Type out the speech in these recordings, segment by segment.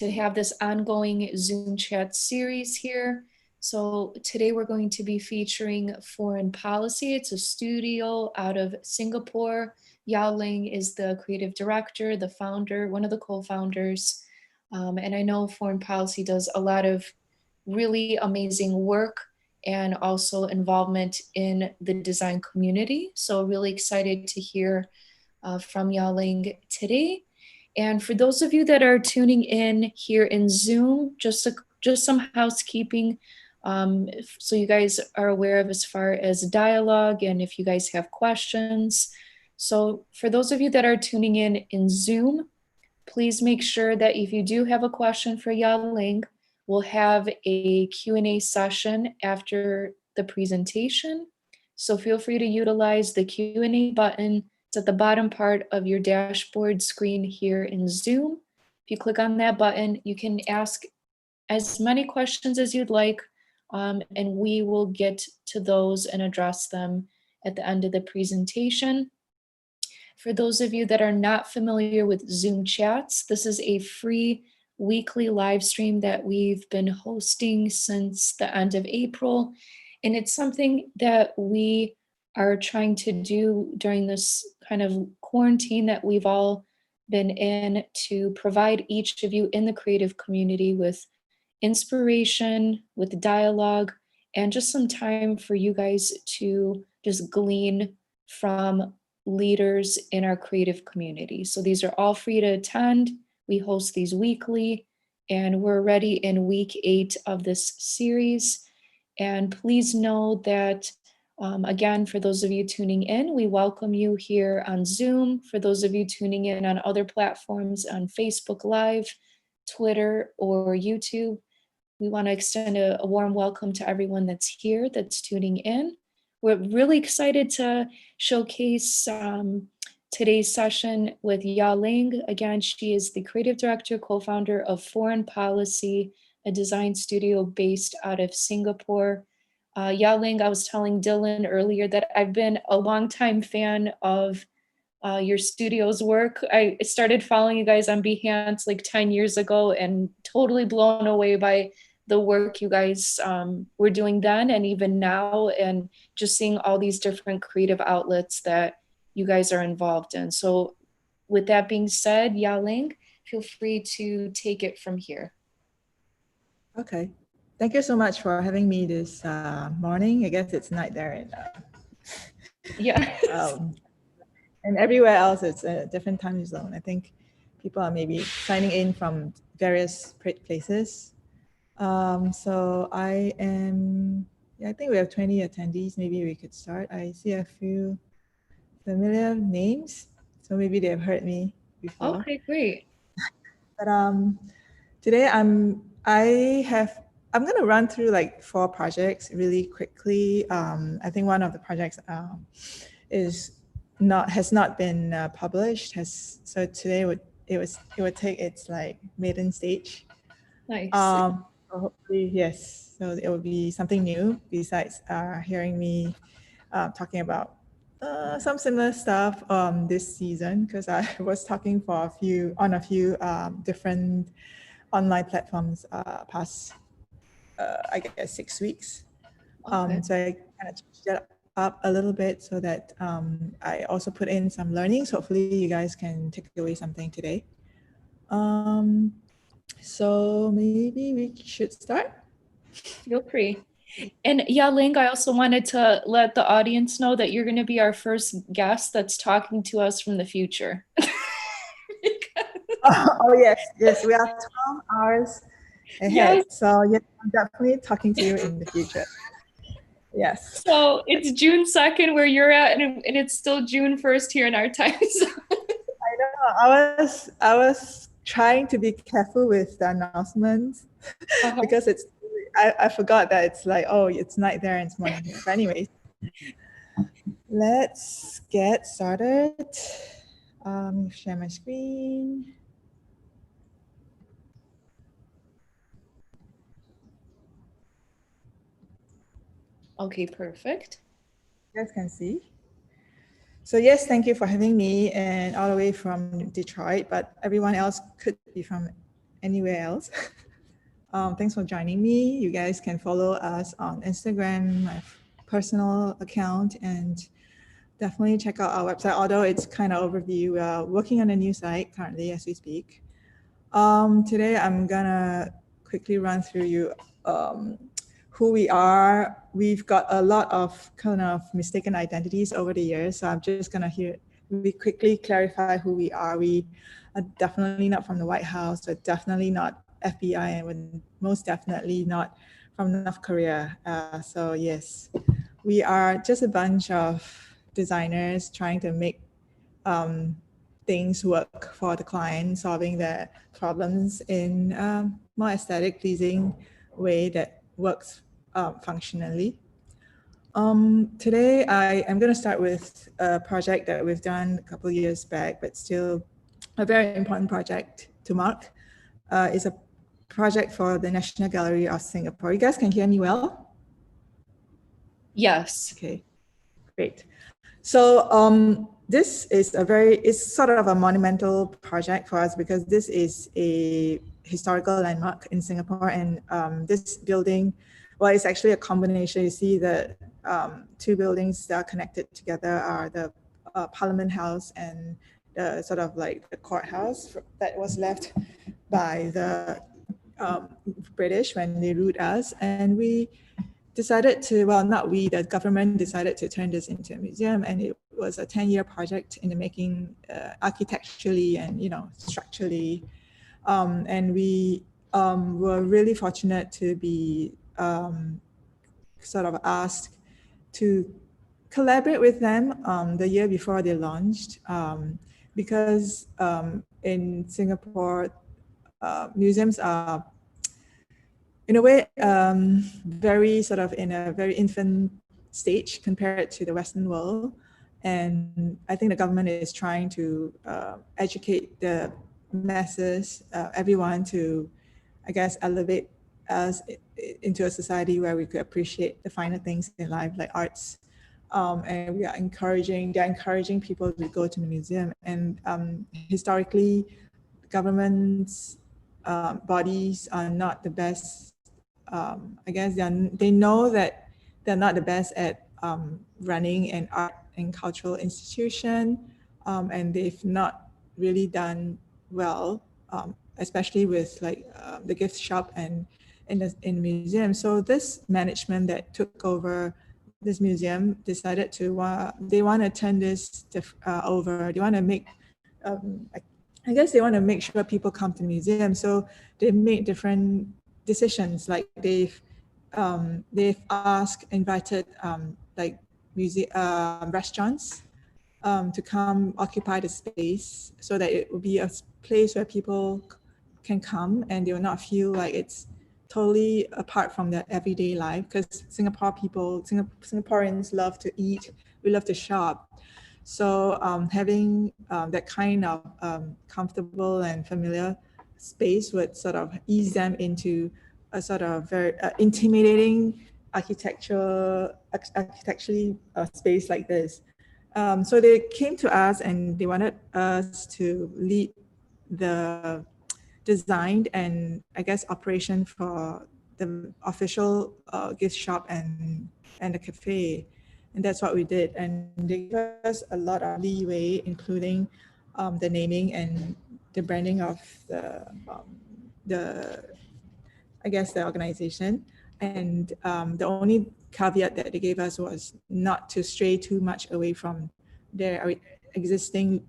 to have this ongoing Zoom chat series here. So today we're going to be featuring foreign policy. It's a studio out of Singapore. Yah-Leng is the creative director, the founder, one of the co-founders. And I know foreign policy does a lot of really amazing work and also involvement in the design community. So really excited to hear from Yah-Leng today. And for those of you that are tuning in here in Zoom, just some housekeeping, so you guys are aware of as far as dialogue and if you guys have questions. So for those of you that are tuning in Zoom, please make sure that if you do have a question for Yah-Leng, we'll have a Q&A session after the presentation. So feel free to utilize the Q&A button. It's at the bottom part of your dashboard screen here in Zoom. If you click on that button, you can ask as many questions as you'd like, and we will get to those and address them at the end of the presentation. For those of you that are not familiar with Zoom chats, this is a free weekly live stream that we've been hosting since the end of April. And it's something that we are trying to do during this kind of quarantine that we've all been in, to provide each of you in the creative community with inspiration, with dialogue, and just some time for you guys to just glean from leaders in our creative community. So these are all free to attend. We host these weekly, and we're already in week 8 of this series. And please know that, again, for those of you tuning in, we welcome you here on Zoom. For those of you tuning in on other platforms, on Facebook Live, Twitter, or YouTube, we want to extend a warm welcome to everyone that's here, that's tuning in. We're really excited to showcase today's session with Yah-Leng. Again, she is the creative director, co-founder of Foreign Policy, a design studio based out of Singapore. Yah-Leng, I was telling Dylan earlier that I've been a longtime fan of your studio's work. I started following you guys on Behance like 10 years ago, and totally blown away by the work you guys were doing then and even now, and just seeing all these different creative outlets that you guys are involved in. So with that being said, Yah-Leng, feel free to take it from here. Okay. Thank you so much for having me this morning. I guess it's night there in yeah. And everywhere else it's a different time zone. I think people are maybe signing in from various places. So I think we have 20 attendees. Maybe we could start. I see a few familiar names, so maybe they've heard me before. Okay, great. But today I'm going to run through like 4 projects really quickly. I think one of the projects has not been published. So today it would take its like maiden stage. Nice. Hopefully, yes. So it will be something new besides hearing me talking about some similar stuff this season, because I was talking on a few different online platforms past I guess 6 weeks. Okay. So I kind of changed that up a little bit so that I also put in some learnings. Hopefully you guys can take away something today. So maybe we should start. Feel free. And Yah-Leng, I also wanted to let the audience know that you're going to be our first guest that's talking to us from the future. Oh yes, we are 12 hours ahead. Yes. So yes, I'm definitely talking to you in the future. Yes. So it's June 2nd where you're at, and it's still June 1st here in our time zone. I know. I was trying to be careful with the announcements because I forgot that it's like, oh, it's night there and it's morning here. But anyways, let's get started. Share my screen. Okay, perfect. You guys can see. So yes, thank you for having me, and all the way from Detroit, but everyone else could be from anywhere else. Thanks for joining me. You guys can follow us on Instagram, my personal account, and definitely check out our website, although it's kind of overview. We are working on a new site currently as we speak. Today, I'm gonna quickly run through you who we are. We've got a lot of kind of mistaken identities over the years, so I'm just gonna we quickly clarify who we are. We are definitely not from the White House. We're definitely not FBI, and we're most definitely not from North Korea. So yes, we are just a bunch of designers trying to make things work for the client, solving their problems in a more aesthetic, pleasing way that works functionally. Today, I am going to start with a project that we've done a couple of years back, but still a very important project to mark. It's a project for the National Gallery of Singapore. You guys can hear me well? Yes. Okay, great. So this is it's sort of a monumental project for us because this is a historical landmark in Singapore, and this building, well, it's actually a combination. You see the two buildings that are connected together are the Parliament House and the sort of like the courthouse that was left by the British when they ruled us, and we decided to, well, not we, the government decided to turn this into a museum, and it was a 10-year project in the making, architecturally and, structurally. And we were really fortunate to be sort of asked to collaborate with them the year before they launched, because in Singapore, museums are in a way very sort of in a very infant stage compared to the Western world. And I think the government is trying to educate the masses, everyone, to, I guess, elevate us into a society where we could appreciate the finer things in life, like arts. And they're encouraging people to go to the museum. And historically, governments, bodies are not the best. I guess they know that they're not the best at running an art and cultural institution, and they've not really done well, especially with like the gift shop and in museum. So this management that took over this museum decided to they want to turn this over. They want to make I guess they want to make sure people come to the museum. So they made different decisions, like they've invited like restaurants to come occupy the space so that it will be a place where people can come and they will not feel like it's totally apart from their everyday life, because Singaporeans love to eat, we love to shop. So having that kind of comfortable and familiar space would sort of ease them into a sort of very intimidating architecturally space like this. So they came to us and they wanted us to lead the design and, I guess, operation for the official gift shop and the cafe. And that's what we did. And they gave us a lot of leeway, including the naming and the branding of the I guess, the organization. And the only caveat that they gave us was not to stray too much away from their existing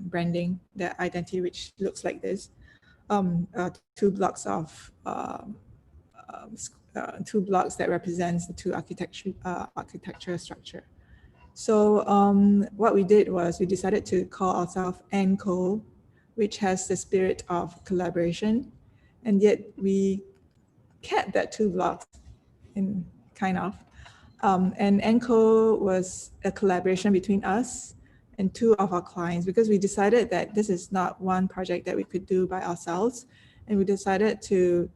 branding, their identity, which looks like this. Two blocks of two blocks that represents the two architecture structure. So what we did was we decided to call ourselves ANCO, which has the spirit of collaboration, and yet we kept that two blocks in kind of. And ANCO was a collaboration between us and two of our clients, because we decided that this is not one project that we could do by ourselves. And we decided to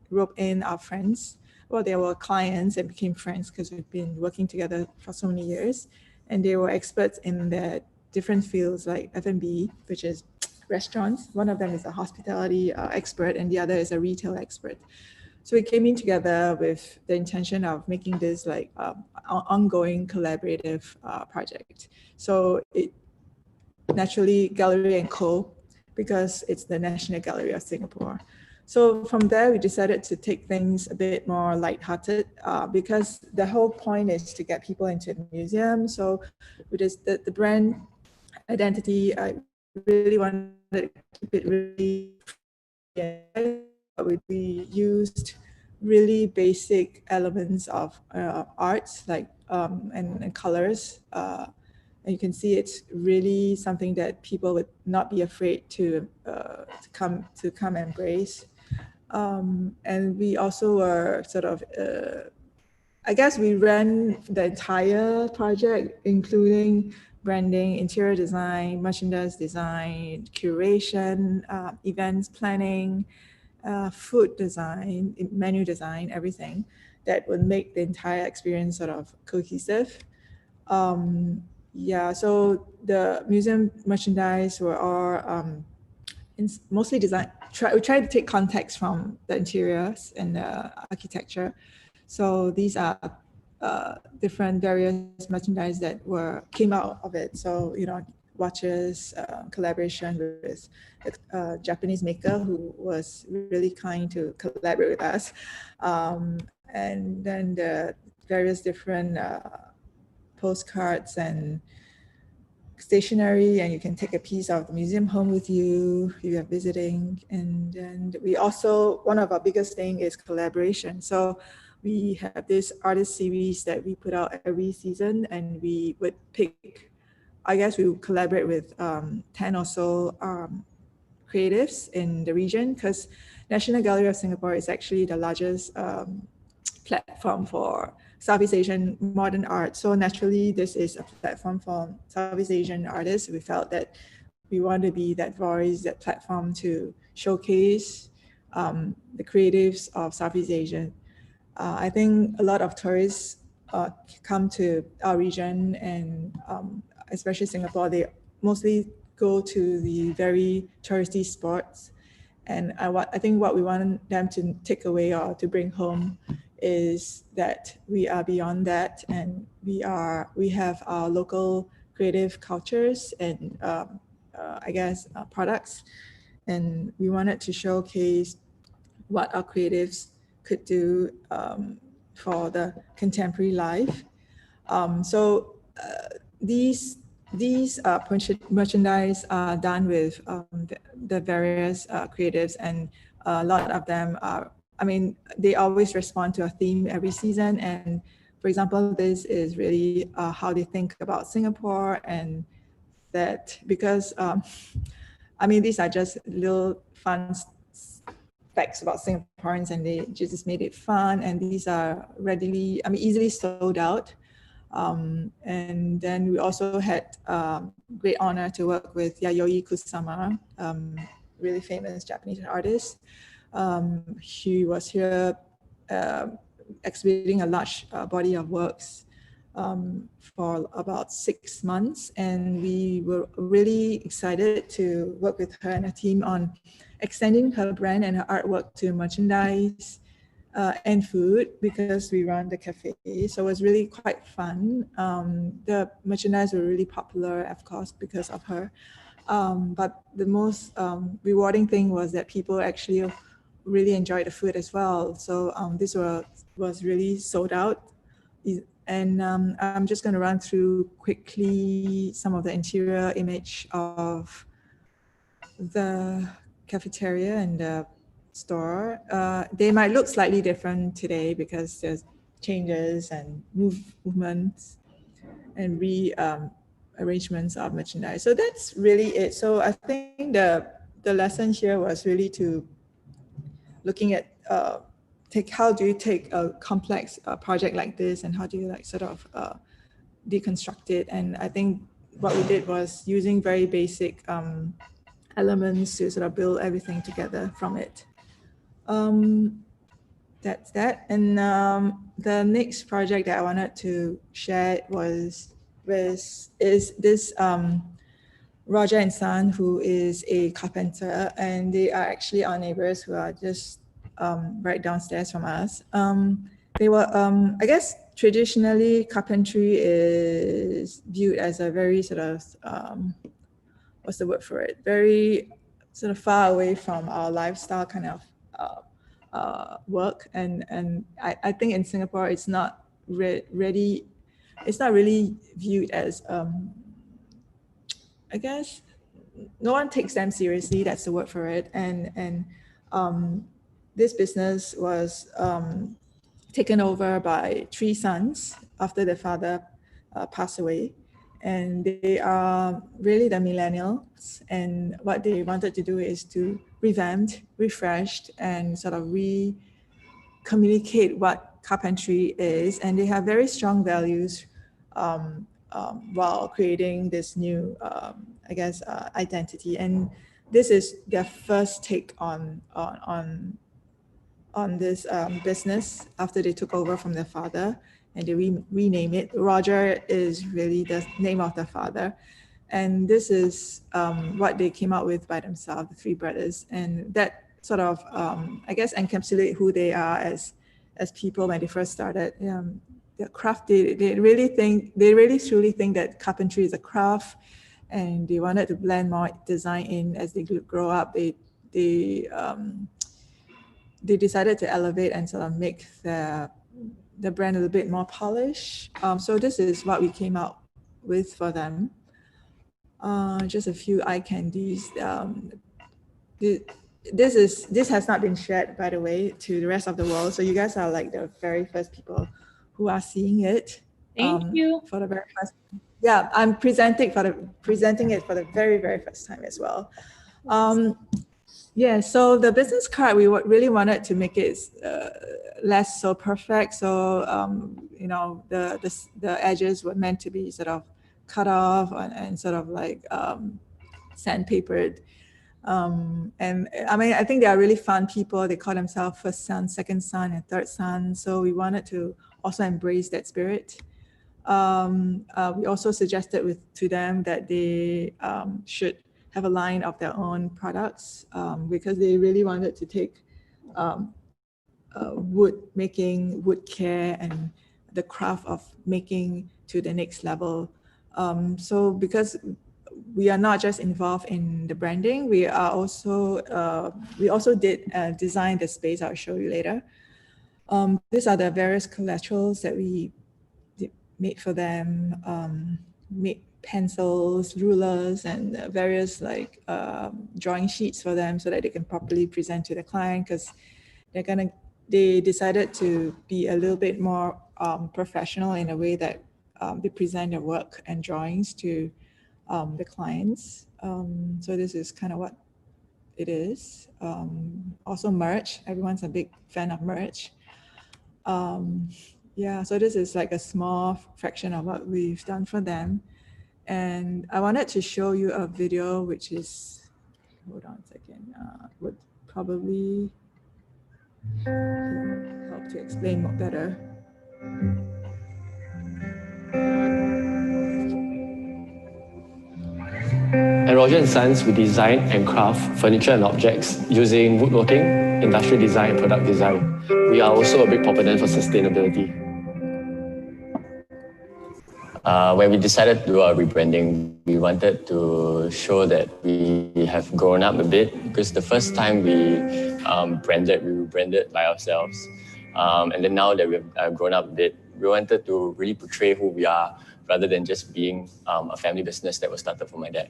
rope in our friends. Well, they were clients and became friends because we've been working together for so many years. And they were experts in their different fields like F&B, which is restaurants. One of them is a hospitality expert and the other is a retail expert. So we came in together with the intention of making this like ongoing collaborative project. So it naturally Gallery and Co, because it's the National Gallery of Singapore. So from there, we decided to take things a bit more lighthearted because the whole point is to get people into the museum. So it is the brand identity, I really wanted to keep it really, we used really basic elements of arts like and colors. And you can see it's really something that people would not be afraid to come embrace. And we also were sort of, I guess we ran the entire project, including branding, interior design, merchandise design, curation, events planning, food design, menu design, everything that would make the entire experience sort of cohesive. Yeah, so the museum merchandise were all mostly designed. We tried to take context from the interiors and the architecture. So these are different various merchandise that came out of it. So watches, collaboration with a Japanese maker who was really kind to collaborate with us, and then the various different postcards and stationery, and you can take a piece of the museum home with you if you are visiting. And we also, one of our biggest thing is collaboration. So we have this artist series that we put out every season, and we would pick, I guess we would collaborate with 10 or so creatives in the region, because National Gallery of Singapore is actually the largest platform for Southeast Asian modern art. So naturally, this is a platform for Southeast Asian artists. We felt that we want to be that voice, that platform to showcase the creatives of Southeast Asia. I think a lot of tourists come to our region, and especially Singapore, they mostly go to the very touristy spots. And I think what we want them to take away or to bring home is that we are beyond that, and we have our local creative cultures and I guess products, and we wanted to showcase what our creatives could do for the contemporary life. So these merchandise are done with the various creatives, and a lot of them are, I mean, they always respond to a theme every season. And for example, this is really how they think about Singapore, and that because, I mean, these are just little fun facts about Singaporeans, and they just made it fun. And these are readily, I mean, easily sold out. And then we also had great honor to work with Yayoi Kusama, really famous Japanese artist. She was here exhibiting a large body of works for about 6 months. And we were really excited to work with her and her team on extending her brand and her artwork to merchandise and food, because we run the cafe. So it was really quite fun. The merchandise were really popular, of course, because of her. But the most rewarding thing was that people actually really enjoyed the food as well. So this was really sold out. And I'm just going to run through quickly some of the interior image of the cafeteria and the store. They might look slightly different today because there's changes and movements and arrangements of merchandise. So that's really it. So I think the lesson here was really to looking at how do you take a complex project like this, and how do you like sort of deconstruct it. And I think what we did was using very basic elements to sort of build everything together from it. That's that. And the next project that I wanted to share is this Roger and Son, who is a carpenter, and they are actually our neighbors who are just right downstairs from us. They were, I guess, traditionally carpentry is viewed as a very sort of, what's the word for it? Very sort of far away from our lifestyle kind of work. And I think in Singapore, it's not really viewed as, I guess, no one takes them seriously. That's the word for it. And this business was taken over by three sons after their father passed away. And they are really the millennials. And what they wanted to do is to revamp, refreshed, and sort of communicate what carpentry is. And they have very strong values while creating this new, I guess, identity. And this is their first take on this business after they took over from their father, and they rename it. Roger is really the name of the father. And this is what they came out with by themselves, the three brothers. And that sort of, I guess, encapsulate who they are as people when they first started. The craft, they really truly think that carpentry is a craft, and they wanted to blend more design in as they grow up. They decided to elevate and sort of make the brand a little bit more polished. So this is what we came out with for them. Just a few eye candies. This has not been shared, by the way, to the rest of the world. So you guys are like the very first people who are seeing it. Thank you. For the very first. Yeah, I'm presenting it for the very, very first time as well. Yeah, so the business card, we really wanted to make it less so perfect. So, you know, the edges were meant to be sort of cut off and sort of like sandpapered. And I mean, I think they are really fun people. They call themselves first son, second son, and third son. So we wanted to also embrace that spirit. We also suggested to them that they should have a line of their own products because they really wanted to take wood making, wood care, and the craft of making to the next level. So because we are not just involved in the branding, we also did design the space. I'll show you later. These are the various collaterals that we made for them, made pencils, rulers, and various like drawing sheets for them so that they can properly present to the client, because they decided to be a little bit more professional in a way that they present their work and drawings to the clients. So this is kind of what it is. Also merch, everyone's a big fan of merch. Yeah, so this is like a small fraction of what we've done for them. And I wanted to show you a video, which is, hold on a second, would probably help to explain more better. At Roger & Sons, we design and craft furniture and objects using woodworking, industrial design, and product design. We are also a big proponent for sustainability. When we decided to do our rebranding, we wanted to show that we have grown up a bit, because the first time we were branded by ourselves. And then now that we've grown up a bit, we wanted to really portray who we are rather than just being a family business that was started from my dad.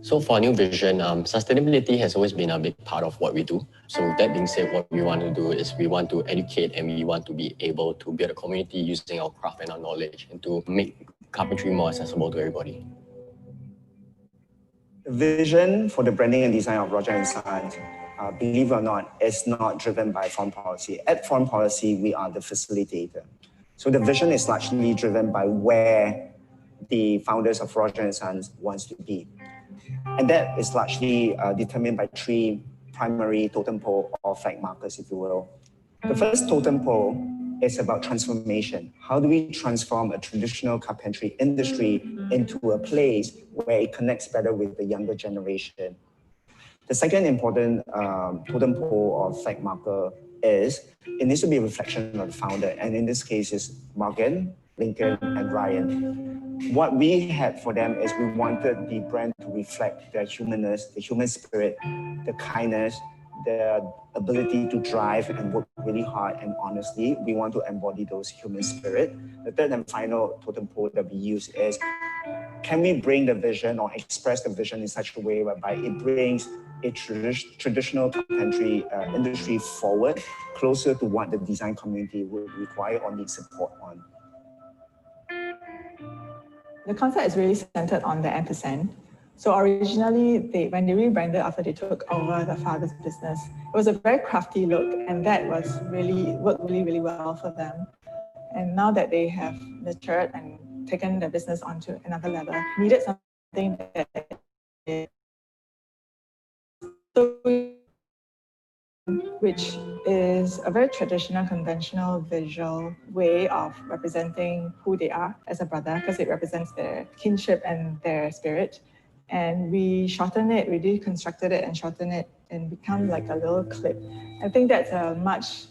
So for our new vision, sustainability has always been a big part of what we do. So with that being said, what we want to do is we want to educate, and we want to be able to build a community using our craft and our knowledge, and to make carpentry more accessible to everybody. The vision for the branding and design of Roger & Sons, believe it or not, is not driven by foreign policy. At foreign policy, we are the facilitator. So the vision is largely driven by where the founders of Roger & Sons wants to be. And that is largely determined by three primary totem pole or flag markers, if you will. The first totem pole is about transformation. How do we transform a traditional carpentry industry into a place where it connects better with the younger generation? The second important totem pole or flag marker is it needs to be a reflection of the founder. And in this case is Morgan, Lincoln, and Ryan. What we had for them is we wanted the brand to reflect their humanness, the human spirit, the kindness, their ability to drive and work really hard and honestly. We want to embody those human spirit. The third and final totem pole that we use is, can we bring the vision or express the vision in such a way whereby it brings a traditional carpentry industry forward, closer to what the design community would require or need support on? The concept is really centered on the ampersand. So originally, when they rebranded after they took over the father's business, it was a very crafty look, and that worked really well for them. And now that they have matured and taken the business onto another level, needed something that which is a very traditional, conventional visual way of representing who they are as a brother, because it represents their kinship and their spirit. And we shortened it, we deconstructed it and shortened it and become like a little clip. I think that's a much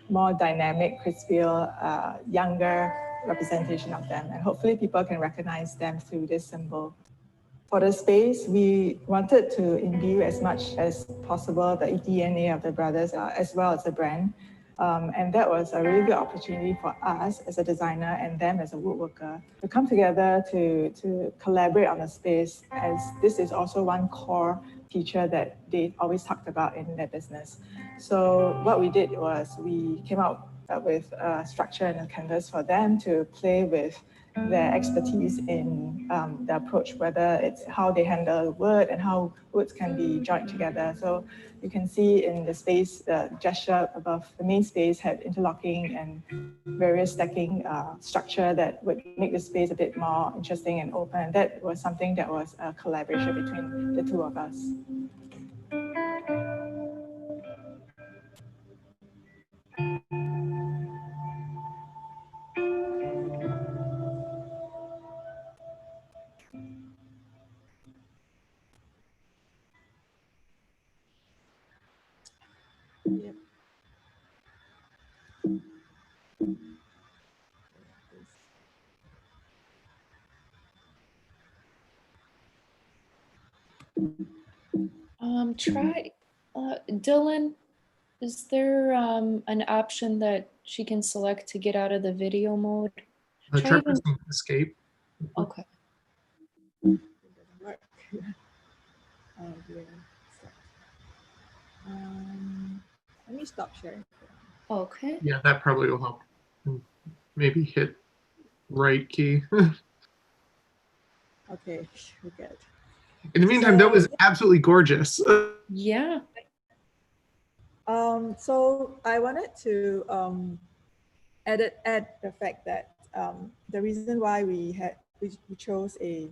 more dynamic, crispier, younger representation of them. And hopefully people can recognize them through this symbol. For the space, we wanted to imbue as much as possible the DNA of the brothers as well as the brand. And that was a really good opportunity for us as a designer and them as a woodworker to come together to collaborate on a space, as this is also one core feature that they always talked about in their business. So what we did was we came out with a structure and a canvas for them to play with their expertise in the approach, whether it's how they handle wood and how woods can be joined together. So you can see in the space, the gesture above the main space had interlocking and various stacking structure that would make the space a bit more interesting and open. And that was something that was a collaboration between the two of us. Yep. Dylan, is there an option that she can select to get out of the video mode? Try pressing escape. Okay. It doesn't work. Oh dear. Let me stop sharing. Okay. Yeah, that probably will help. Maybe hit right key. Okay, we're good. In the meantime, that was absolutely gorgeous. Yeah. So I wanted to add the fact that the reason why we chose a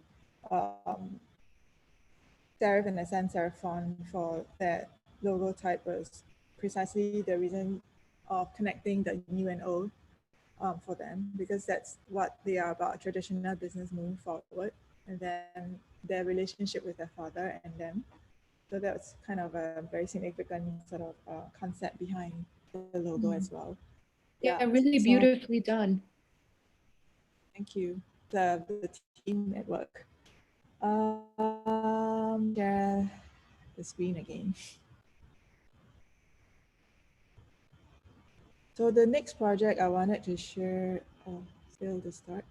serif and a sans serif font for that logo type was precisely the reason of connecting the new and old for them, because that's what they are about, traditional business moving forward, and then their relationship with their father and them. So that's kind of a very significant sort of concept behind the logo as well. Yeah, really beautifully done. Thank you, the team at work. Share the screen again. So the next project I wanted to share, still the start.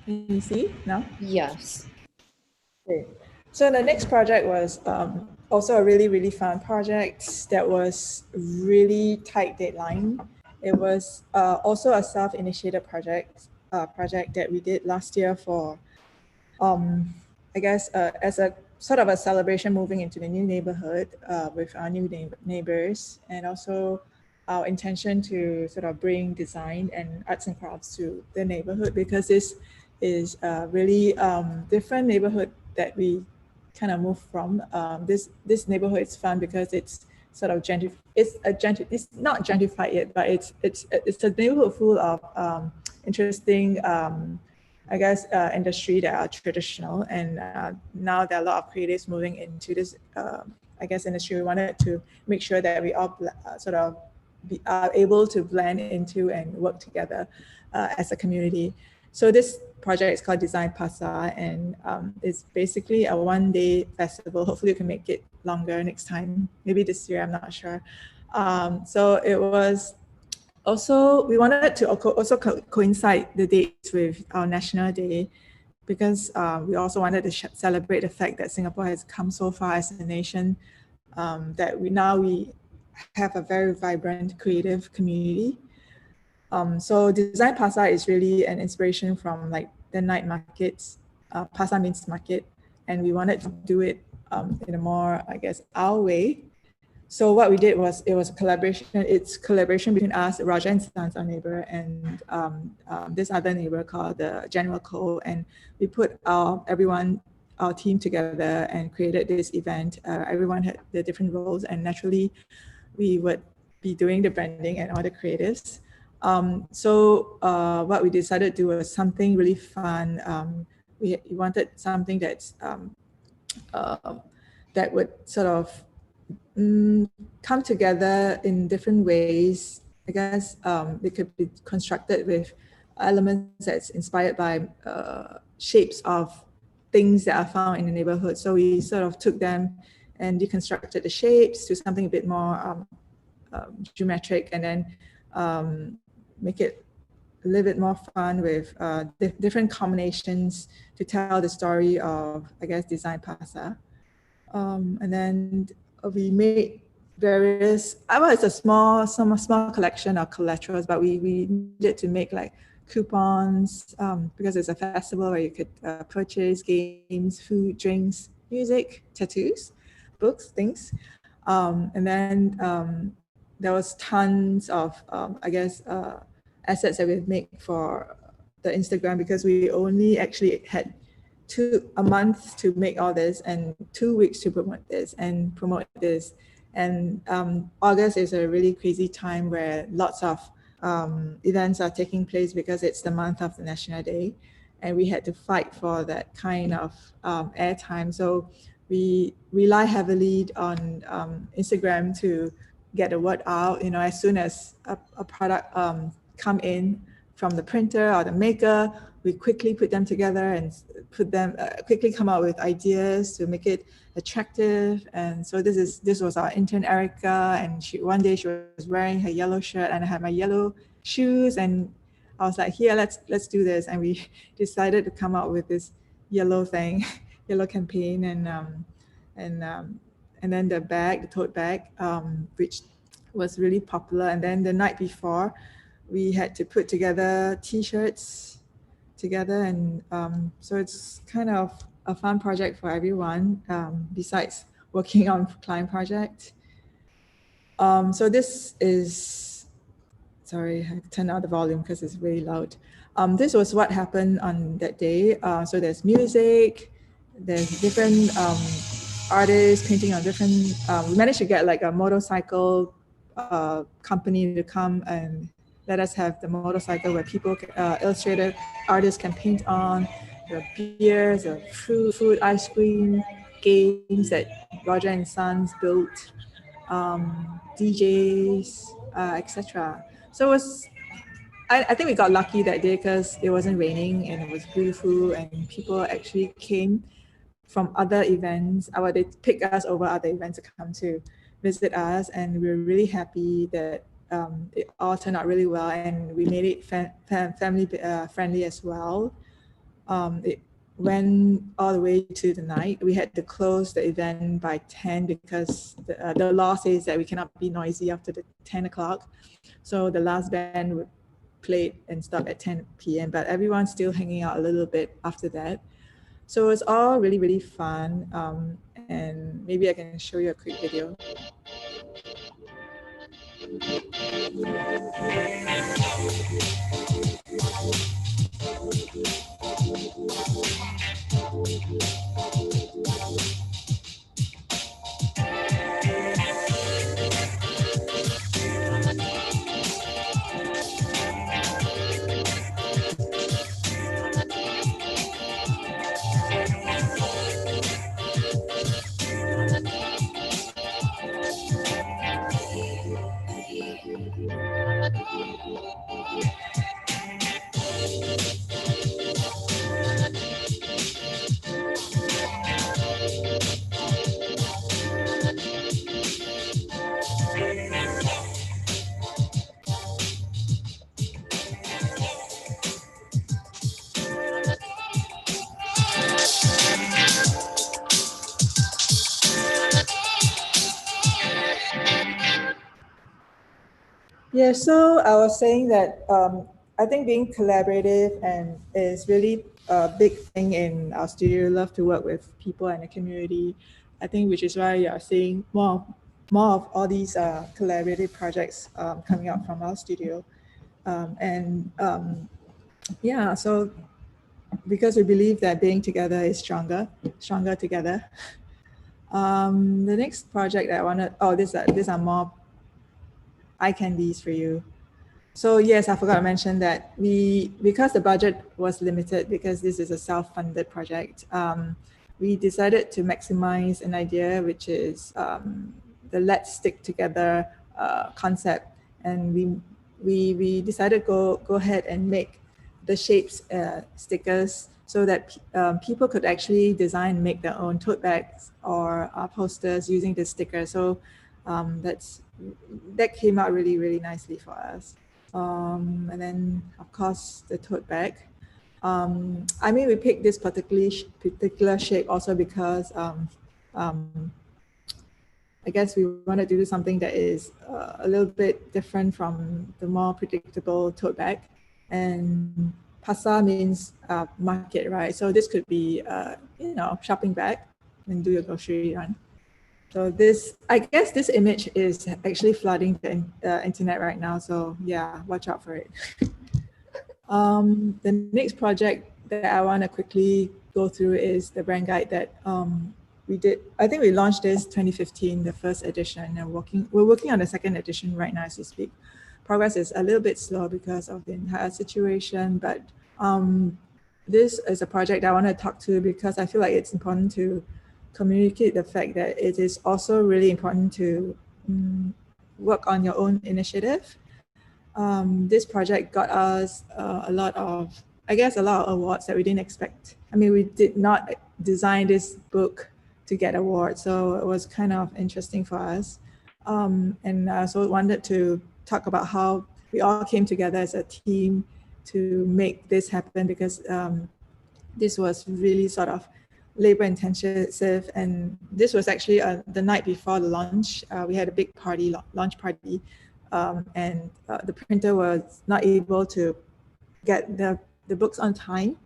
Can you see now? Yes. Okay. So the next project was also a really fun project that was really tight deadline. It was also a self-initiated project that we did last year for, I guess, as a sort of a celebration moving into the new neighborhood with our new neighbors, and also our intention to sort of bring design and arts and crafts to the neighborhood, because this is a really different neighborhood that we kind of moved from. This neighborhood is fun because it's sort of it's not gentrified yet, but it's a neighborhood full of interesting I guess industry that are traditional, and now there are a lot of creatives moving into this I guess industry. We wanted to make sure that we all sort of are able to blend into and work together as a community. So this project is called Design Pasar, and it's basically a one-day festival. Hopefully you can make it longer next time, maybe this year, I'm not sure. So it was also, we wanted to also coincide the dates with our National Day, because we also wanted to celebrate the fact that Singapore has come so far as a nation, that we have a very vibrant creative community. So Design Pasar is really an inspiration from like the night markets. Pasar means market, and we wanted to do it in a more, I guess, our way. So what we did was, it was a collaboration. It's collaboration between us, Roger and Sons, our neighbor, and this other neighbor called the General Co. And we put our team together and created this event. Everyone had their different roles, and naturally, we would be doing the branding and all the creatives. So what we decided to do was something really fun. We wanted something that's that would sort of come together in different ways. I guess it could be constructed with elements that's inspired by shapes of things that are found in the neighborhood. So we sort of took them and deconstructed the shapes to something a bit more geometric, and then make it a little bit more fun with different combinations to tell the story of, I guess, Design Pasar. And then we made various, it's a small collection of collaterals, but we needed to make like coupons because it's a festival where you could purchase games, food, drinks, music, tattoos, books, things. And then there was tons of, I guess, assets that we make for the Instagram, because we only actually had a month to make all this and 2 weeks to promote this. And August is a really crazy time where lots of events are taking place because it's the month of the National Day, and we had to fight for that kind of airtime. So we rely heavily on Instagram to get the word out. You know, as soon as a product come in from the printer or the maker, we quickly put them together and quickly come up with ideas to make it attractive. And so this was our intern Erica, and one day she was wearing her yellow shirt and I had my yellow shoes, and I was like, here, let's do this. And we decided to come up with this yellow thing, yellow campaign, and then the tote bag, which was really popular. And then the night before, we had to put together T-shirts together, and so it's kind of a fun project for everyone, besides working on client project. So this is, sorry, I turned out the volume because it's really loud. This was what happened on that day. So there's music, there's different artists painting on different, we managed to get like a motorcycle company to come and let us have the motorcycle where people, illustrated artists can paint on. There are beers, there are food, ice cream, games that Roger and Sons built, DJs, etc. So it was, I think we got lucky that day because it wasn't raining and it was beautiful, and people actually came from other events. They picked us over other events to come to visit us, and we were really happy that it all turned out really well, and we made it family friendly as well. It went all the way to the night. We had to close the event by 10 because the law says that we cannot be noisy after the 10 o'clock. So the last band would play and stop at 10 p.m. But everyone's still hanging out a little bit after that. So it's all really, really fun. And maybe I can show you a quick video. Yeah, so I was saying that I think being collaborative and is really a big thing in our studio. Love to work with people and the community. I think which is why you're seeing more of all these collaborative projects coming out from our studio. Yeah, so because we believe that being together is stronger together. The next project that I wanted, these are more eye candies for you. So yes, I forgot to mention that because the budget was limited, because this is a self-funded project, we decided to maximize an idea, which is the let's stick together concept. And we decided go ahead and make the shapes stickers so that people could actually design and make their own tote bags or posters using the sticker. So that came out really, really nicely for us. And then of course the tote bag. I mean, we picked this particular shape also because I guess we wanted to do something that is a little bit different from the more predictable tote bag. And pasar means market, right? So this could be, shopping bag and do your grocery run. So this, I guess this image is actually flooding the internet right now. So yeah, watch out for it. The next project that I want to quickly go through is the brand guide that we did. I think we launched this 2015, the first edition, and we're working on the second edition right now as we speak. Progress is a little bit slow because of the entire situation, but this is a project I want to talk to because I feel like it's important to communicate the fact that it is also really important to work on your own initiative. This project got us a lot of awards that we didn't expect. I mean, we did not design this book to get awards, so it was kind of interesting for us. So I wanted to talk about how we all came together as a team to make this happen because this was really sort of labor intensive, and this was actually the night before the launch. We had a big party, launch party, and the printer was not able to get the books on time,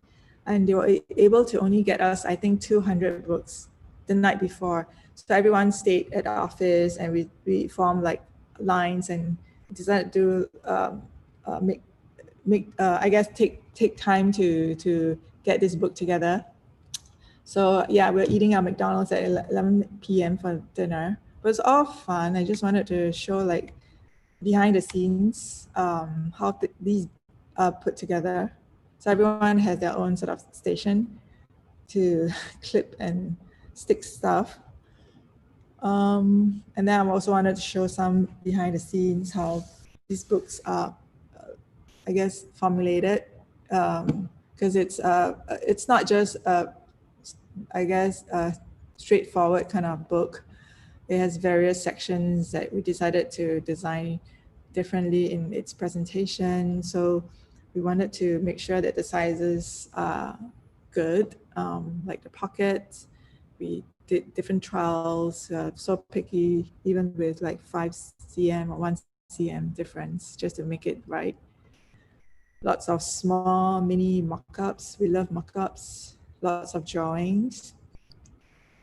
and they were able to only get us, I think, 200 books the night before. So everyone stayed at the office, and we formed like lines and decided to take time to get this book together. So yeah, we're eating our McDonald's at 11 p.m. for dinner. But it's all fun. I just wanted to show like behind the scenes how these are put together. So everyone has their own sort of station to clip and stick stuff. And then I also wanted to show some behind the scenes how these books are, I guess, formulated, because it's not just a straightforward kind of book. It has various sections that we decided to design differently in its presentation. So we wanted to make sure that the sizes are good, like the pockets. We did different trials, so picky, even with like 5 cm or 1 cm difference, just to make it right. Lots of small mini mock-ups. We love mock-ups. Lots of drawings.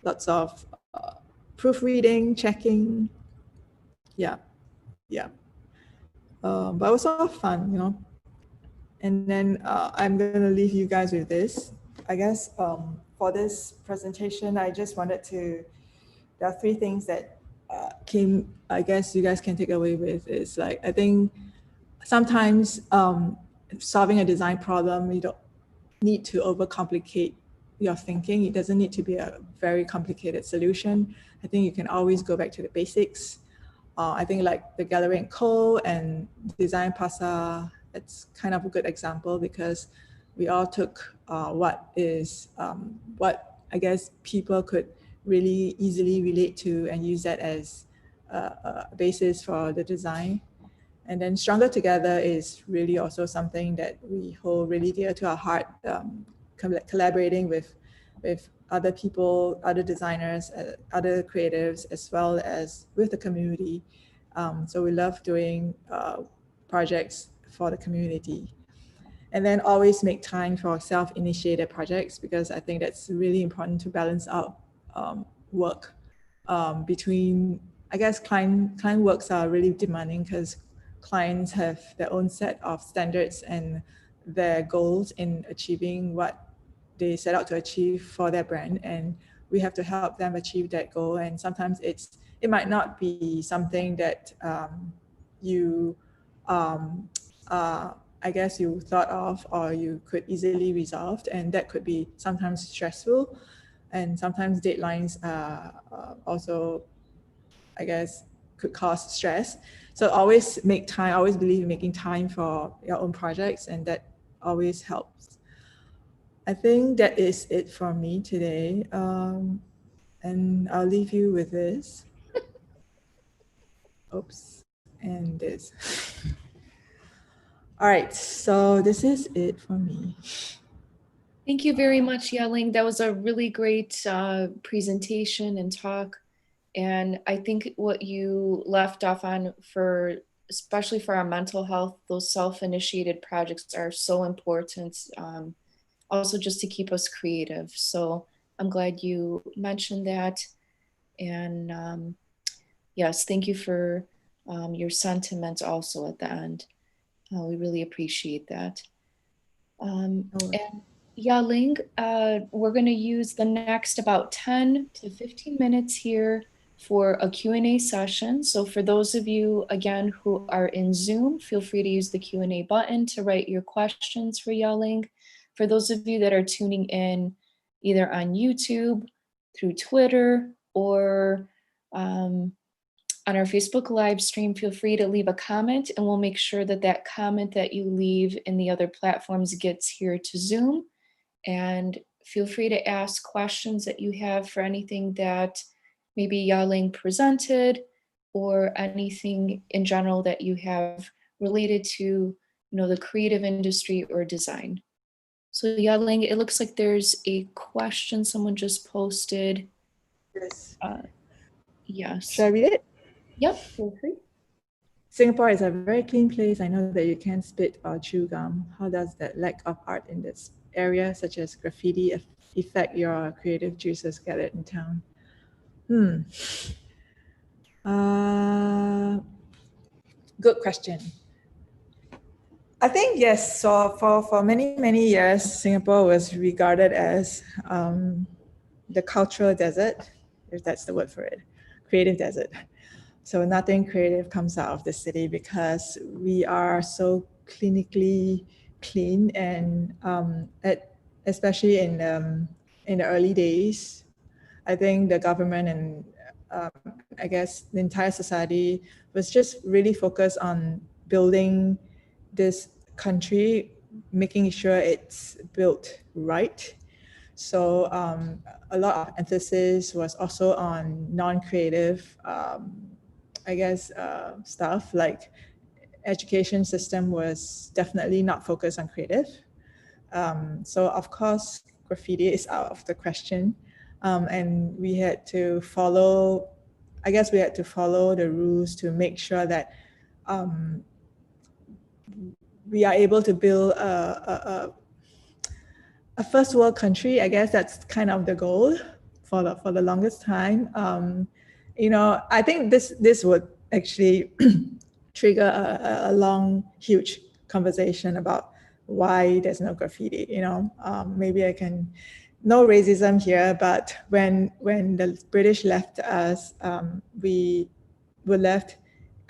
Lots of proofreading, checking. Yeah. But it was all fun, you know. And then I'm gonna leave you guys with this. I guess for this presentation, I just wanted to, there are 3 things that I guess you guys can take away with is like, I think sometimes solving a design problem, you don't need to overcomplicate your thinking. It doesn't need to be a very complicated solution. I think you can always go back to the basics. I think like the Gallery & Co. and Design Pasar, it's kind of a good example because we all took what I guess people could really easily relate to and use that as a basis for the design. And then Stronger Together is really also something that we hold really dear to our heart, collaborating with other people, other designers, other creatives, as well as with the community. So we love doing projects for the community. And then always make time for self-initiated projects, because I think that's really important to balance out work between, I guess client works are really demanding because clients have their own set of standards and their goals in achieving what they set out to achieve for their brand, and we have to help them achieve that goal. And sometimes it might not be something that you I guess you thought of or you could easily resolve, and that could be sometimes stressful, and sometimes deadlines also, I guess, could cause stress. So always make time, always believe in making time for your own projects, and that always helps. I think that is it for me today. And I'll leave you with this. Oops, and this. All right, so this is it for me. Thank you very much, Yah-Leng. That was a really great presentation and talk. And I think what you left off on for, especially for our mental health, those self-initiated projects are so important. Also just to keep us creative. So I'm glad you mentioned that. And yes, thank you for your sentiments also at the end. We really appreciate that. And Yah-Leng, we're going to use the next about 10 to 15 minutes here for a Q&A session. So for those of you, again, who are in Zoom, feel free to use the Q&A button to write your questions for Yah-Leng. For those of you that are tuning in either on YouTube, through Twitter, or on our Facebook live stream, feel free to leave a comment, and we'll make sure that that comment that you leave in the other platforms gets here to Zoom. And feel free to ask questions that you have for anything that maybe Yah-Leng presented, or anything in general that you have related to, the creative industry or design. So Yah-Leng, it looks like there's a question someone just posted. Yes. Yes. Should I read it? Yep, feel free. Singapore is a very clean place. I know that you can't spit or chew gum. How does that lack of art in this area, such as graffiti, affect your creative juices gathered in town? Good question. I think yes. So for many years, Singapore was regarded as the cultural desert, if that's the word for it, creative desert. So nothing creative comes out of the city because we are so clinically clean, and especially in the early days, I think the government and I guess the entire society was just really focused on building this country, making sure it's built right. So a lot of emphasis was also on non-creative, I guess, stuff, like education system was definitely not focused on creative. So of course, graffiti is out of the question. And we had to follow, I guess we had to follow the rules to make sure that we are able to build a first world country. I guess that's kind of the goal for the longest time. I think this would actually trigger a long, huge conversation about why there's no graffiti. Maybe I can, no racism here, but when the British left us, we were left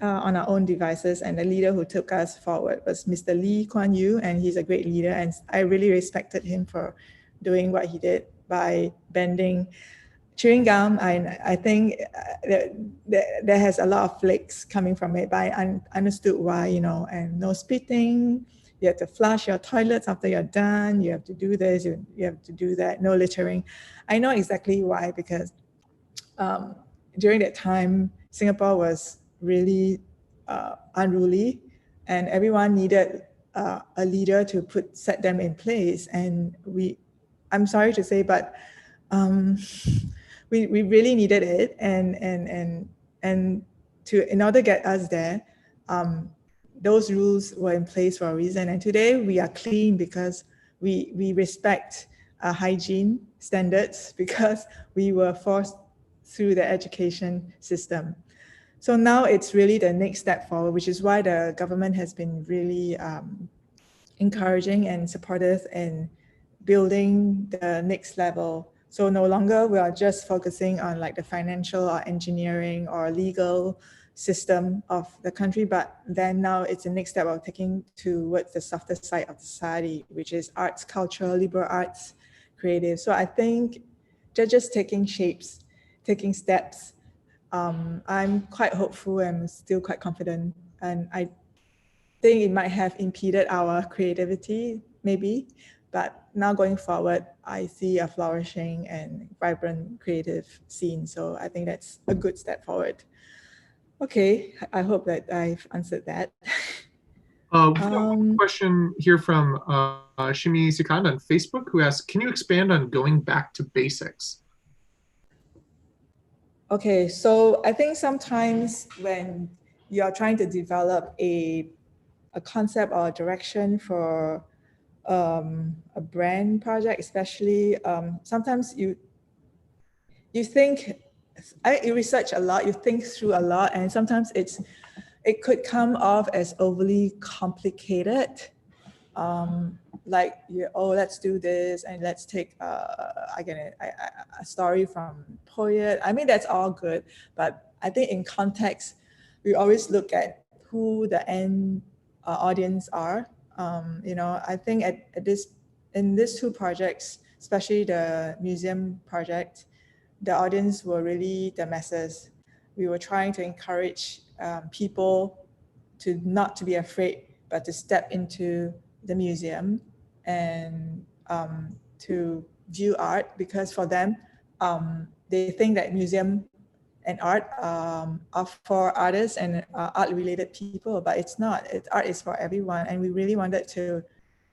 on our own devices, and the leader who took us forward was Mr. Lee Kuan Yew, and he's a great leader, and I really respected him for doing what he did by banning chewing gum. I think there has a lot of flakes coming from it, but I understood why, and no spitting. You have to flush your toilets after you're done. You have to do this, you have to do that, no littering. I know exactly why, because during that time, Singapore was really unruly, and everyone needed a leader to set them in place. And I'm sorry to say, but we really needed it. And in order to get us there, those rules were in place for a reason. And today we are clean because we respect hygiene standards because we were forced through the education system. So now it's really the next step forward, which is why the government has been really encouraging and supportive in building the next level. So no longer we are just focusing on like the financial or engineering or legal system of the country, but then now it's the next step of taking towards the softer side of society, which is arts, culture, liberal arts, creative. So I think they're just taking shapes, taking steps. I'm quite hopeful and still quite confident, and I think it might have impeded our creativity maybe, but now going forward, I see a flourishing and vibrant creative scene. So I think that's a good step forward. Okay, I hope that I've answered that. We've got one question here from Shimi Sukanda on Facebook, who asks, can you expand on going back to basics? Okay, so I think sometimes when you're trying to develop a concept or a direction for a brand project, especially, sometimes you think, you research a lot, you think through a lot, and sometimes it could come off as overly complicated. Like, let's do this and let's take a story from poet. I mean, that's all good, but I think in context, we always look at who the end audience are. I think in these two projects, especially the museum project, the audience were really the masses. We were trying to encourage people to not to be afraid, but to step into the museum and to view art, because for them, they think that museum and art are for artists and art-related people, but it's not. Art is for everyone, and we really wanted to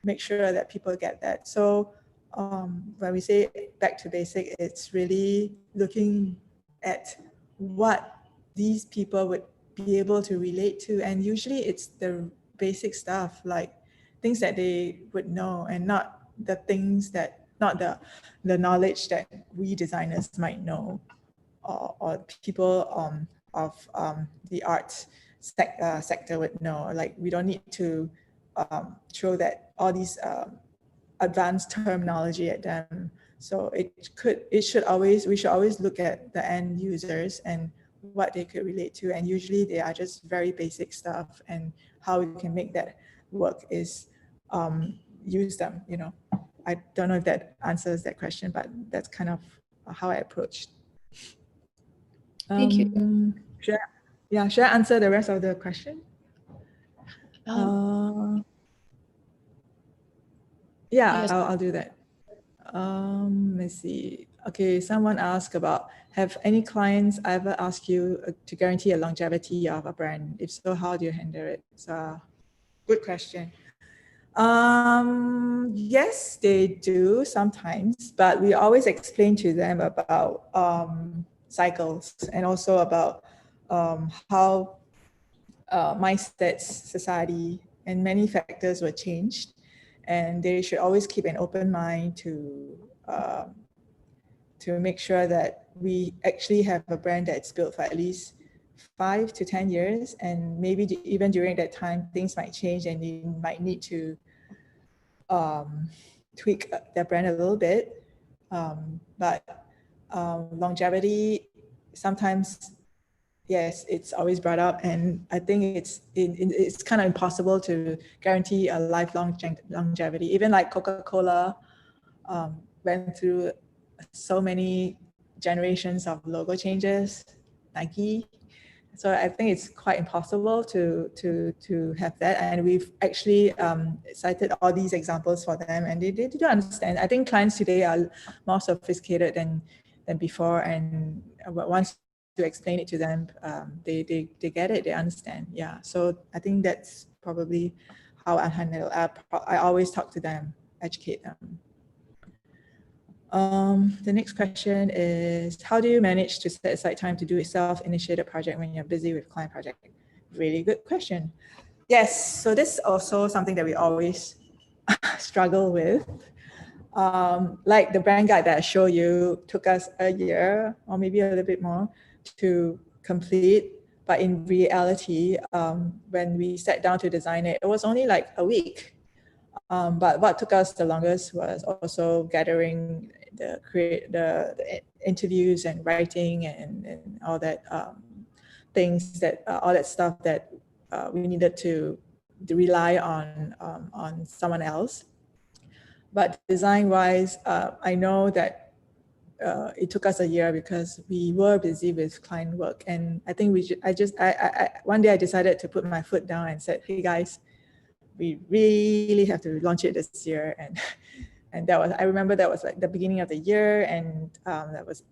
make sure that people get that. So when we say back to basic, it's really looking at what these people would be able to relate to, and usually it's the basic stuff, like things that they would know, and not the things that, not the knowledge that we designers might know, or people of the arts sector would know. Like, we don't need to throw that all these advanced terminology at them. So we should always look at the end users and what they could relate to, and usually they are just very basic stuff, and how we can make that work is use them. I don't know if that answers that question, but that's kind of how I approached. Thank you. Should I answer the rest of the question? Yes. I'll do that. Let's see. Okay, someone asked about, have any clients ever asked you to guarantee a longevity of a brand? If so, how do you handle it? So, good question. Yes, they do sometimes, but we always explain to them about cycles, and also about how mindsets, society, and many factors were changed, and they should always keep an open mind to make sure that we actually have a brand that's built for at least 5 to 10 years, and maybe even during that time things might change and they might need to tweak their brand a little bit. But longevity, sometimes, yes, it's always brought up, and I think it's kind of impossible to guarantee a lifelong longevity. Even like Coca-Cola went through so many generations of logo changes, Nike. So I think it's quite impossible to have that, and we've actually cited all these examples for them, and they do understand. I think clients today are more sophisticated than before, and once you explain it to them, they get it, they understand. Yeah, so I think that's probably how I handle. I always talk to them, educate them. The next question is, how do you manage to set aside time to do a self-initiated project when you're busy with client project? Really good question. Yes, so this is also something that we always struggle with. Like the brand guide that I showed you took us a year or maybe a little bit more to complete. But in reality, when we sat down to design it, it was only like a week. But what took us the longest was also gathering the interviews and writing and all that things that all that stuff that we needed to rely on someone else. But design-wise, I know that it took us a year because we were busy with client work, and I think one day I decided to put my foot down and said, "Hey guys, we really have to launch it this year." And that was, I remember that was like the beginning of the year, and that was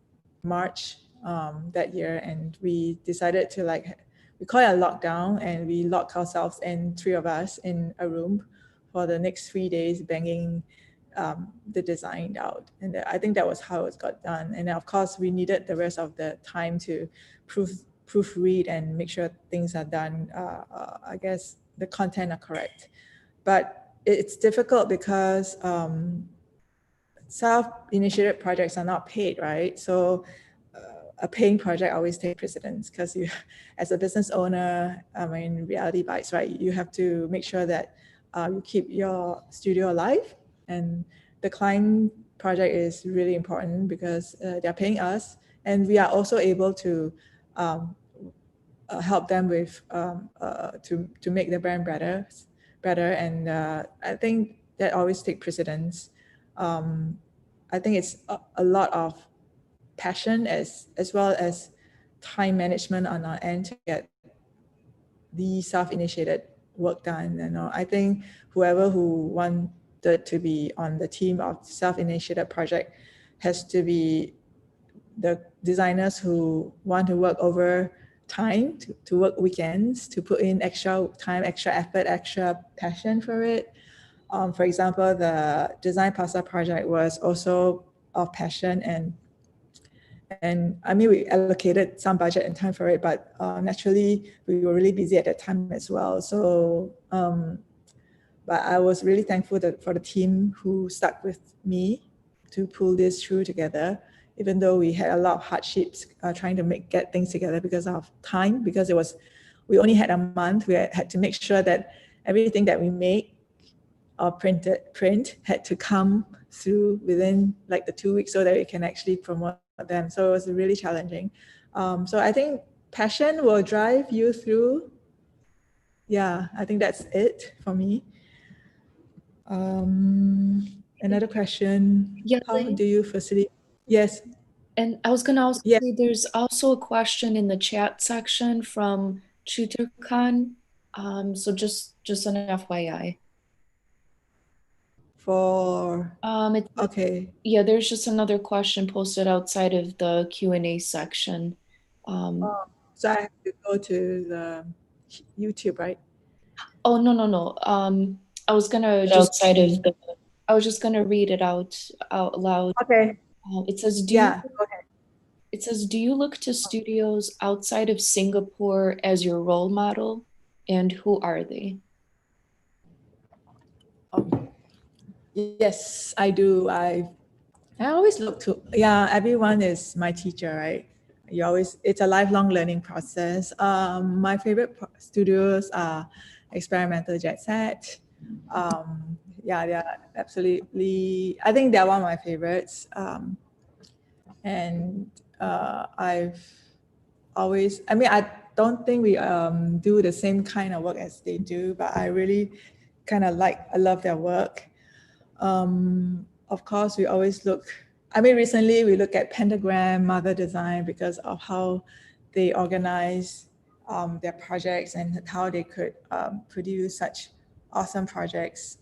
March that year, and we decided to we call it a lockdown, and we locked ourselves in, 3 of us in a room for the next 3 days, banging the design out. And I think that was how it got done. And of course, we needed the rest of the time to proofread and make sure things are done. I guess the content are correct. But it's difficult because self-initiated projects are not paid, right? So a paying project always takes precedence because you, as a business owner, in reality bites, right? You have to make sure that you keep your studio alive, and the client project is really important because they're paying us, and we are also able to help them with to make the brand better. And I think that always takes precedence. I think it's a lot of passion as well as time management on our end to get the self-initiated work done. I think whoever who wanted to be on the team of self-initiated project has to be the designers who want to work over time, to work weekends, to put in extra time, extra effort, extra passion for it. For example, the design pasta project was also of passion, and I mean, we allocated some budget and time for it, but naturally we were really busy at that time as well. So, but I was really thankful for the team who stuck with me to pull this through together, even though we had a lot of hardships trying to get things together because of time, because we only had a month. We had to make sure that everything that we make or print had to come through within like the 2 weeks so that we can actually promote them. So it was really challenging. So I think passion will drive you through. Yeah, I think that's it for me. Another question. Yeah, How do you facilitate? Yes. and I was gonna also Yeah. say there's also a question in the chat section from Chuter Khan. So just an FYI. Okay. Yeah, there's just another question posted outside of the Q&A section. So I have to go to the YouTube, right? Oh, no. I was just gonna read it out loud. Okay. It says, Go ahead. It says, do you look to studios outside of Singapore as your role model? And who are they? Yes, I do. I always look to, everyone is my teacher, right? It's a lifelong learning process. My favorite studios are Experimental Jet Set. They're absolutely, I think they're one of my favorites. And I've always, I don't think we do the same kind of work as they do, but I really I love their work. Of course, we always recently we look at Pentagram Mother Design because of how they organize their projects and how they could produce such awesome projects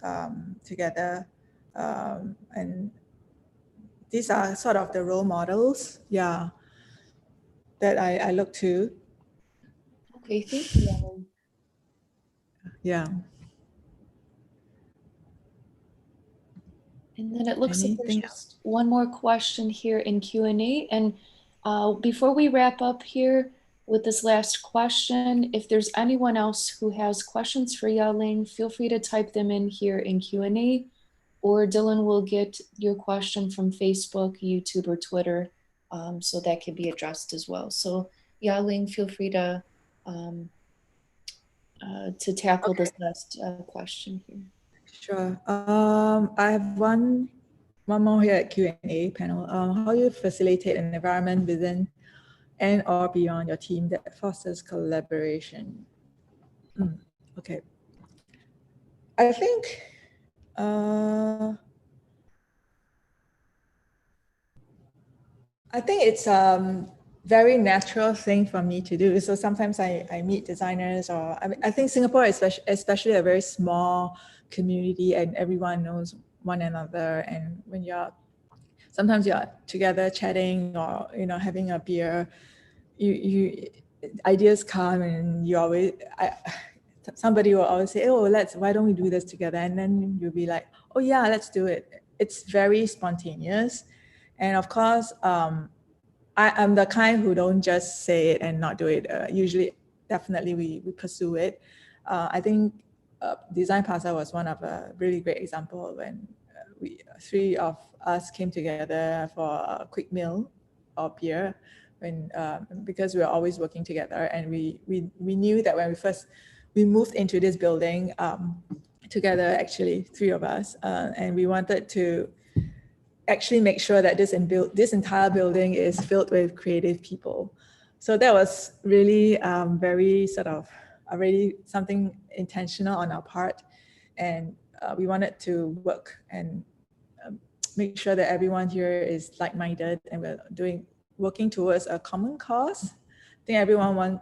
together. And these are sort of the role models, that I look to. Okay, thank you, Yah-Leng. Yeah. And then it looks like there's Anything just one more question here in Q&A. And before we wrap up here with this last question, if there's anyone else who has questions for Yah-Leng, feel free to type them in here in Q&A, or Dylan will get your question from Facebook, YouTube, or Twitter, so that can be addressed as well. So Yah-Leng, feel free to tackle this last question here. Sure. I have one more here at Q&A panel. How do you facilitate an environment within and or beyond your team that fosters collaboration? Okay. I think it's very natural thing for me to do. So sometimes I meet designers, or I think Singapore is especially a very small community, and everyone knows one another. And when sometimes you're together chatting, or having a beer, you ideas come, and you always somebody will always say, oh, why don't we do this together? And then you'll be like, oh yeah, let's do it. It's very spontaneous. And of course, I'm the kind who don't just say it and not do it. Usually, definitely we pursue it. I think Design Plaza was one of a really great example when three of us came together for a quick meal or beer, because we were always working together, and we knew that when we moved into this building together, actually three of us, and we wanted to actually make sure that this entire building is filled with creative people. So that was really very sort of already something intentional on our part, and we wanted to work and make sure that everyone here is like-minded, and we're working towards a common cause. I think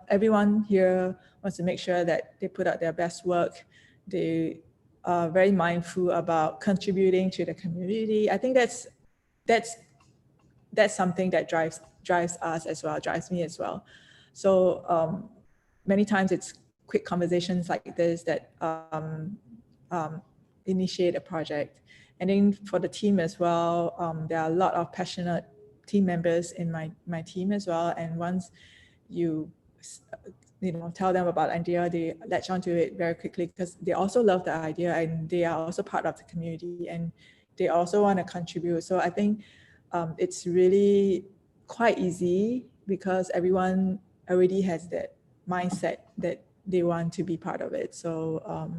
everyone here wants to make sure that they put out their best work. They are very mindful about contributing to the community. I think that's something that drives us as well, drives me as well. So many times it's quick conversations like this that initiate a project. And then for the team as well, there are a lot of passionate team members in my team as well. And once you tell them about the idea, they latch onto it very quickly, because they also love the idea, and they are also part of the community, and they also want to contribute. So I think it's really quite easy, because everyone already has that mindset that they want to be part of it. So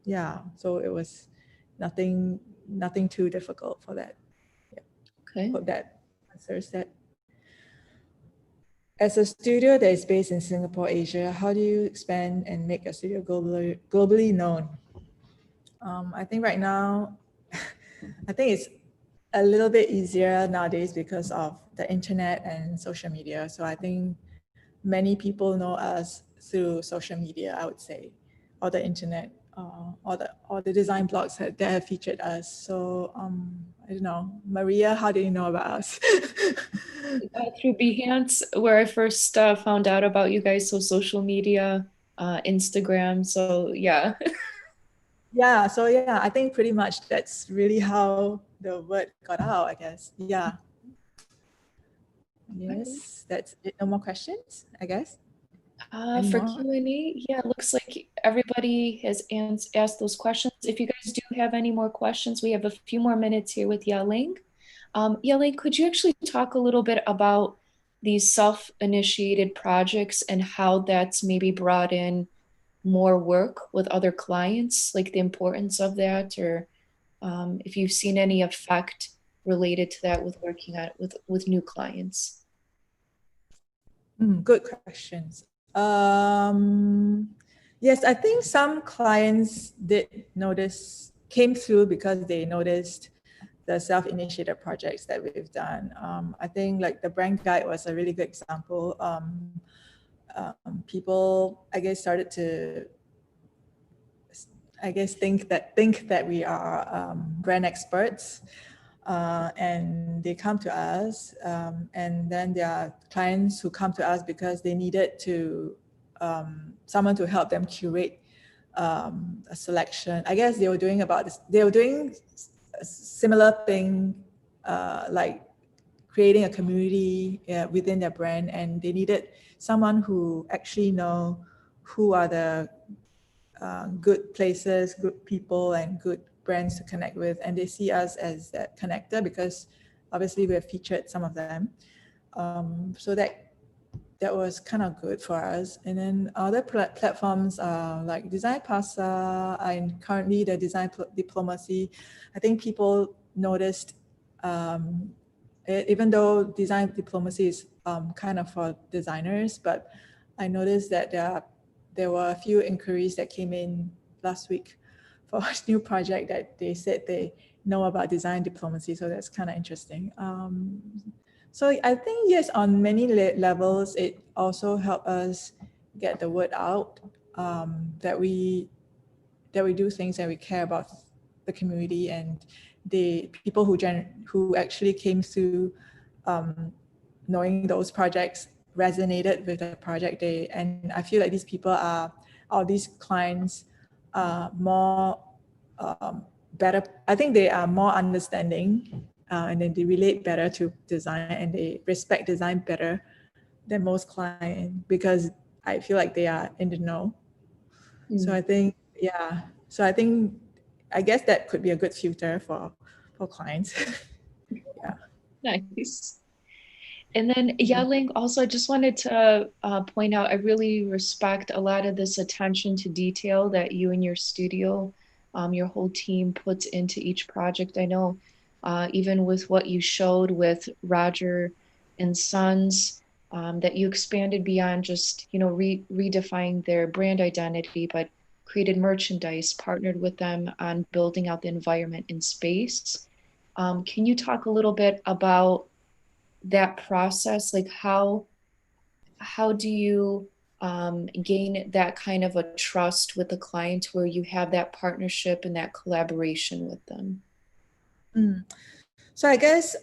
yeah, so it was nothing too difficult for that. Yeah. Okay. Hope that answers that. As a studio that is based in Singapore, Asia, how do you expand and make a studio globally known? I think right now, I think it's a little bit easier nowadays because of the internet and social media. So I think many people know us through social media, I would say, or the internet, or the design blogs that have featured us. So I don't know, Maria, how do you know about us? Through Behance, where I first found out about you guys. So social media, Instagram. So yeah. Yeah. So yeah, I think pretty much that's really how the word got out, I guess. Yeah. Yes, that's it. No more questions, I guess. For Q&A, yeah, it looks like everybody has asked those questions. If you guys do have any more questions, we have a few more minutes here with Yah-Leng. Yah-Leng, could you actually talk a little bit about these self-initiated projects and how that's maybe brought in more work with other clients, like the importance of that, or if you've seen any effect related to that with working with new clients? Good questions. Yes, I think some clients came through because they noticed the self-initiated projects that we've done. I think like the brand guide was a really good example. People, I guess, started to, think that we are brand experts. And they come to us, and then there are clients who come to us because they needed someone to help them curate a selection. I guess they were doing similar thing, like creating a community within their brand, and they needed someone who actually know who are the good places, good people, and good brands to connect with, and they see us as that connector because obviously we have featured some of them. So that was kind of good for us. And then other platforms like Design Pasa and currently the Design Diplomacy. I think people noticed, even though Design Diplomacy is kind of for designers, but I noticed that there were a few inquiries that came in last week for a new project that they said they know about Design Diplomacy. So that's kind of interesting. So I think, yes, on many levels, it also helped us get the word out, that we do things and we care about the community, and the people who actually came through knowing those projects resonated with the project day. And I feel like these people these clients are more better. I think they are more understanding, and then they relate better to design, and they respect design better than most clients because I feel like they are in the know. So I think, yeah. So I guess that could be a good filter for clients. Yeah. Nice. And then Yah-Leng, also, I just wanted to point out, I really respect a lot of this attention to detail that you and your studio, your whole team puts into each project. I know even with what you showed with Roger and Sons, that you expanded beyond just, redefining their brand identity, but created merchandise, partnered with them on building out the environment in space. Can you talk a little bit about that process? Like how do you gain that kind of a trust with the client where you have that partnership and that collaboration with them? So I guess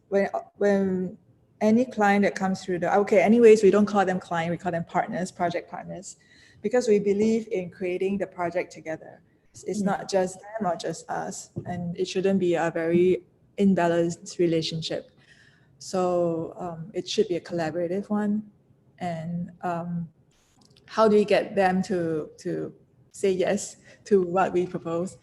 when any client that comes through anyways, we don't call them client, we call them partners, project partners, because we believe in creating the project together. It's not just them or just us, and it shouldn't be a very imbalanced relationship. So it should be a collaborative one. And how do we get them to say yes to what we propose?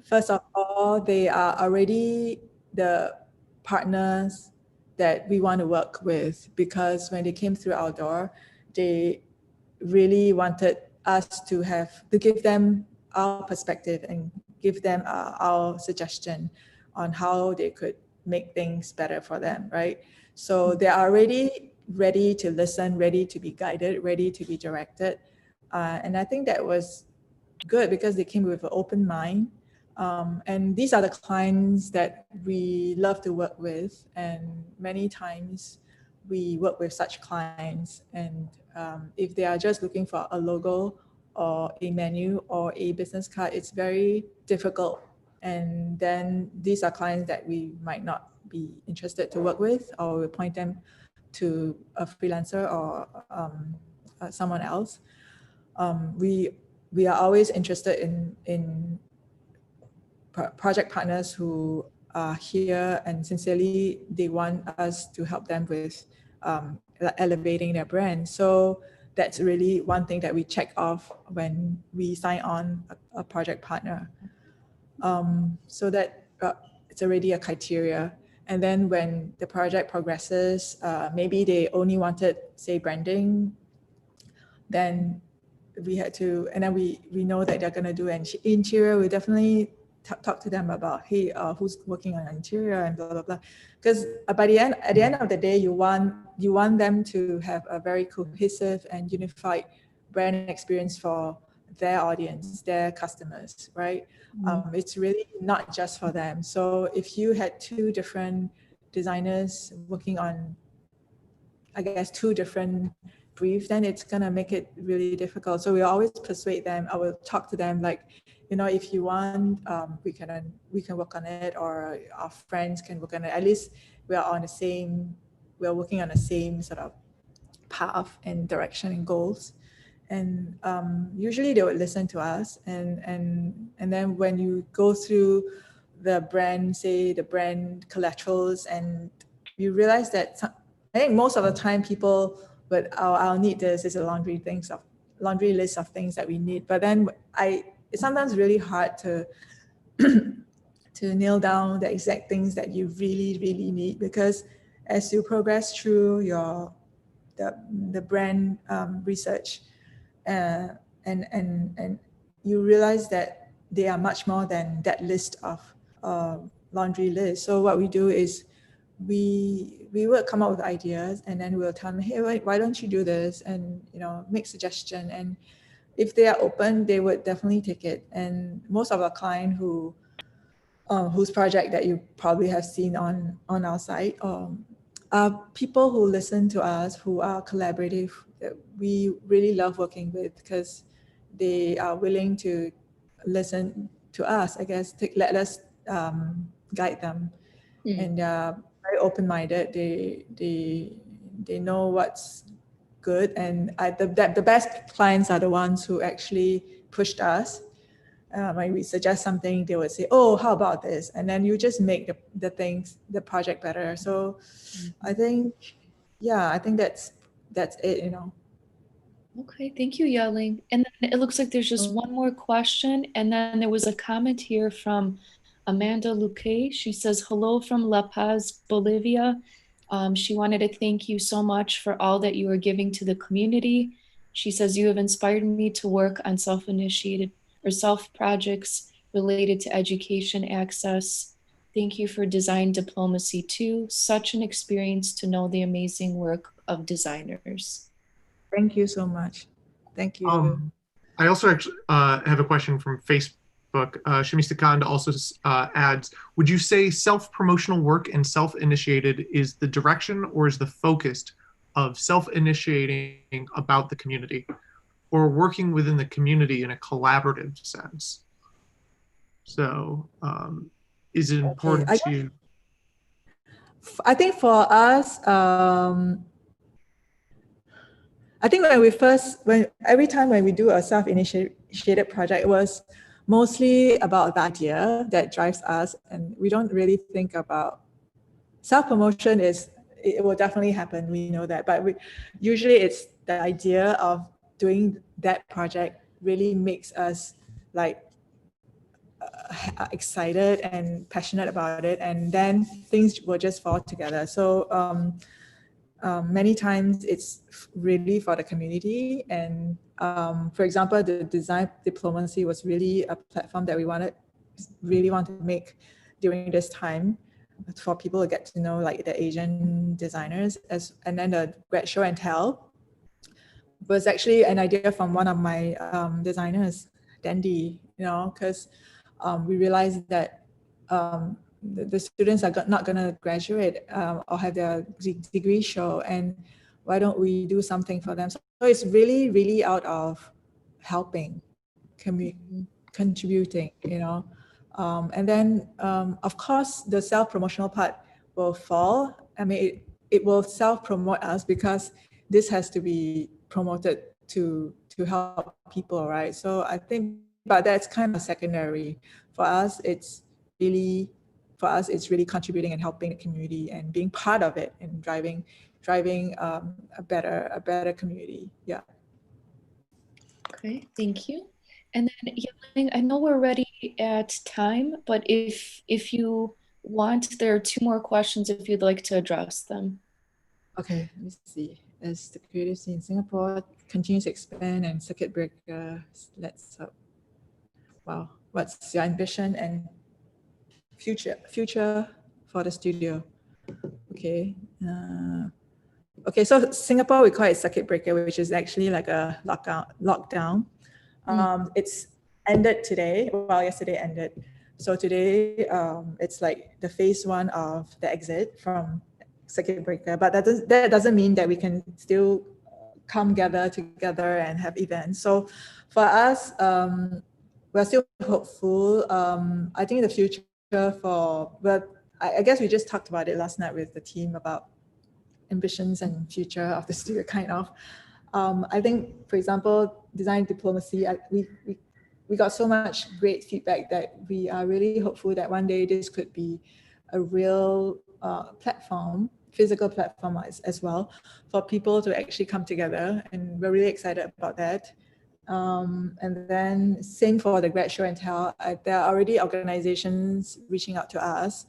First of all, they are already the partners that we want to work with, because when they came through our door, they really wanted us to give them our perspective and give them our suggestion on how they could make things better for them, right? So they're already ready to listen, ready to be guided, ready to be directed. And I think that was good because they came with an open mind. And these are the clients that we love to work with. And many times we work with such clients. And if they are just looking for a logo or a menu or a business card, it's very difficult. And then these are clients that we might not be interested to work with, or we point them to a freelancer or someone else. We are always interested in project partners who are here and sincerely they want us to help them with elevating their brand. So that's really one thing that we check off when we sign on a project partner. So that it's already a criteria. And then when the project progresses, maybe they only wanted, say, branding, then we had to, and then we know that they're going to do an interior. We definitely talk to them about, hey, who's working on interior and blah blah blah, because at the end of the day, you want them to have a very cohesive and unified brand experience for their audience, their customers, right? It's really not just for them. So if you had two different designers working on, I guess, two different briefs, then it's gonna make it really difficult. So we always persuade them. I will talk to them like, if you want, we can work on it, or our friends can work on it. At least we're working on the same sort of path and direction and goals. usually they would listen to us, and then when you go through the brand, say the brand collaterals, and you realize that I think most of the time people would, I'll need this, is a laundry list of things that we need. But then it's sometimes really hard to to nail down the exact things that you really, really need, because as you progress through the brand research, and you realize that they are much more than that list of laundry list. So what we do is we will come up with ideas, and then we'll tell them, hey, why don't you do this, and make suggestion. And if they are open, they would definitely take it. And most of our client whose project that you probably have seen on our site are people who listen to us, who are collaborative, that we really love working with, because they are willing to listen to us, I guess, let us guide them. And very open-minded. They know what's good, and the best clients are the ones who actually pushed us. When we suggest something, they would say, oh, how about this? And then you just make the project better. So I think that's it, Okay, thank you, Yah-Leng. And then it looks like there's just one more question. And then there was a comment here from Amanda Luque. She says, hello from La Paz, Bolivia. She wanted to thank you so much for all that you are giving to the community. She says, you have inspired me to work on self-initiated or self-projects related to education access. Thank you for design diplomacy too. Such an experience to know the amazing work of designers. Thank you so much. Thank you. I also actually have a question from Facebook. Shimi Sikand also adds, would you say self-promotional work and self-initiated is the direction or is the focus of self-initiating about the community, or working within the community in a collaborative sense? So is it important to you? I think for us, I think every time when we do a self-initiated project, it was mostly about the idea that drives us, and we don't really think about self-promotion. It will definitely happen, we know that, but usually it's the idea of doing that project really makes us excited and passionate about it, and then things will just fall together. So many times it's really for the community, and for example, the design diplomacy was really a platform that we really want to make during this time, for people to get to know the Asian designers, and then the grad show and tell was actually an idea from one of my designers, Dandy, because we realized that the students are not going to graduate or have their degree show, and why don't we do something for them? So it's really, really out of helping, contributing, and then of course the self-promotional part will fall. I mean, it will self-promote us, because this has to be promoted to help people, right? So I think, but that's kind of secondary. For us, it's really contributing and helping the community and being part of it and driving a better community. Yeah. Okay, thank you. And then Yah-Leng, I know we're already at time, but if you want, there are two more questions if you'd like to address them. Okay, let me see. As the creative scene in Singapore continues to expand and circuit breaker, wow, what's your ambition and future for the studio? Okay. Okay, so Singapore, we call it circuit breaker, which is actually like a lockdown. It's ended today. Well, yesterday ended. So today, it's like the phase 1 of the exit from circuit breaker. But that doesn't mean that we can still come together and have events. So for us, we're still hopeful. I think the future but I guess we just talked about it last night with the team about ambitions and future of the studio, kind of. I think, for example, design diplomacy, we got so much great feedback that we are really hopeful that one day this could be a real platform, physical platform as well, for people to actually come together, and we're really excited about that. And then same for the grad show and tell. There are already organizations reaching out to us,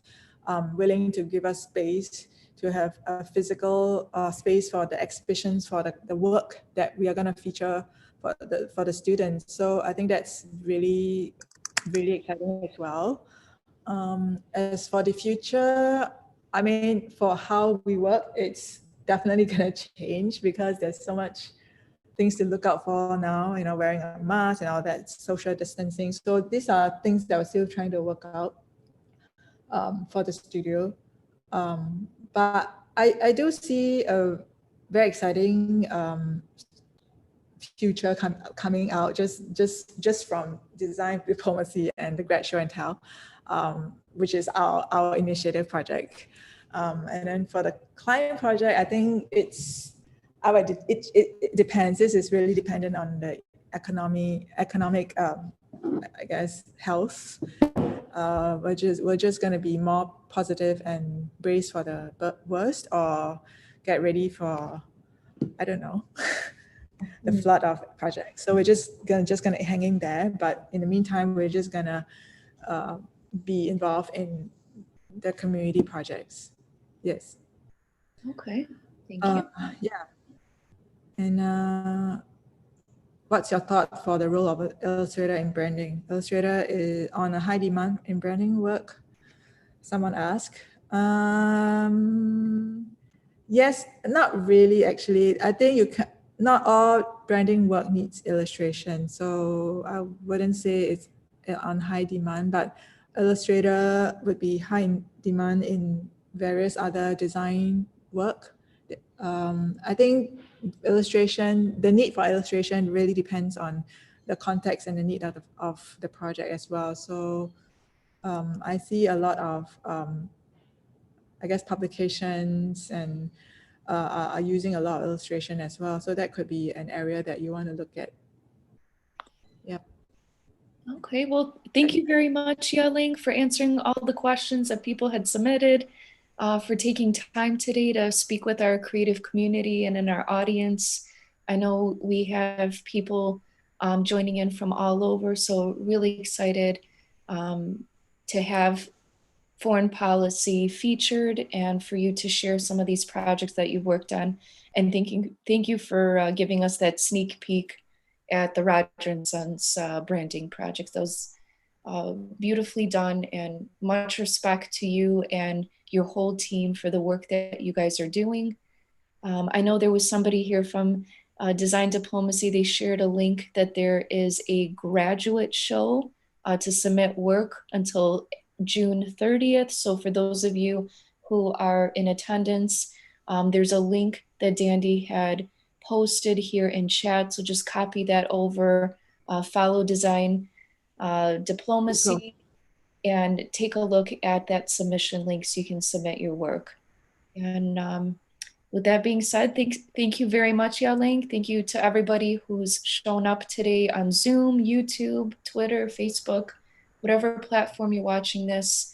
willing to give us space to have a physical space for the exhibitions, for the work that we are going to feature for the students. So I think that's really, really exciting as well. As for the future, I mean, for how we work, it's definitely going to change because there's so much things to look out for now, you know, wearing a mask and all that, social distancing. So these are things that we're still trying to work out for the studio. But I do see a very exciting future coming out just from design diplomacy and the grad show and tell, which is our initiative project. And then for the client project, I think it depends. This is really dependent on the economic I guess health. We're just going to be more positive and brace for the worst, or get ready for, I don't know, the flood of projects. So we're just gonna hang in there. But in the meantime, we're just gonna be involved in the community projects. Yes. Okay, thank you. Yeah. And what's your thought for the role of an illustrator in branding? Illustrator is on a high demand in branding work. Someone asked. Yes, not really actually. I think you can. Not all branding work needs illustration, so I wouldn't say it's on high demand. But illustrator would be high in demand in various other design work. I think the need for illustration really depends on the context and the need of the project as well. So I see a lot of, I guess, publications and are using a lot of illustration as well. So that could be an area that you want to look at. Yep. Okay, well, thank you very much, Yah-Leng, for answering all the questions that people had submitted, for taking time today to speak with our creative community and in our audience. I know we have people joining in from all over, so really excited to have foreign policy featured and for you to share some of these projects that you've worked on. And thank you for giving us that sneak peek at the Roger & Sons branding project. That was beautifully done, and much respect to you and your whole team for the work that you guys are doing. I know there was somebody here from Design Diplomacy. They shared a link that there is a graduate show to submit work until June 30th. So for those of you who are in attendance, there's a link that Dandy had posted here in chat. So just copy that over, follow Design Diplomacy, and take a look at that submission link so you can submit your work. And with that being said, thank you very much, Yah-Leng. Thank you to everybody who's shown up today on Zoom, YouTube, Twitter, Facebook, whatever platform you're watching this.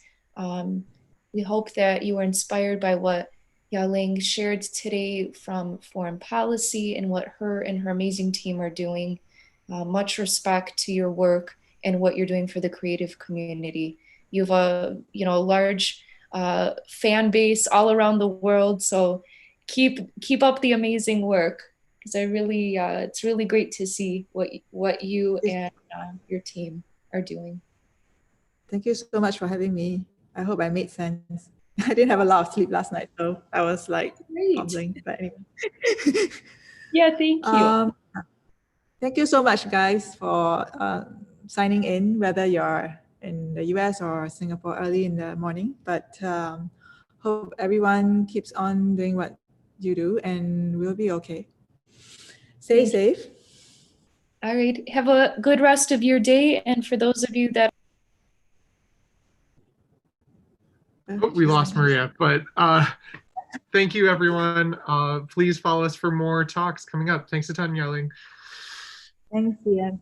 We hope that you were inspired by what Yah-Leng shared today from foreign policy and what her and her amazing team are doing. Much respect to your work and what you're doing for the creative community. You have a large fan base all around the world, so keep up the amazing work, because it's really great to see what you and your team are doing. Thank you so much for having me. I hope I made sense. I didn't have a lot of sleep last night, so I was like bubbling. But anyway. Yeah, thank you. Thank you so much, guys, for signing in, whether you're in the US or Singapore early in the morning. But hope everyone keeps on doing what you do, and we'll be okay. Stay safe. All right. Have a good rest of your day. And for those of you that... Oh, we lost Maria, but Thank you, everyone. Please follow us for more talks coming up. Thanks a ton, Yah-Leng. Thanks, Ian.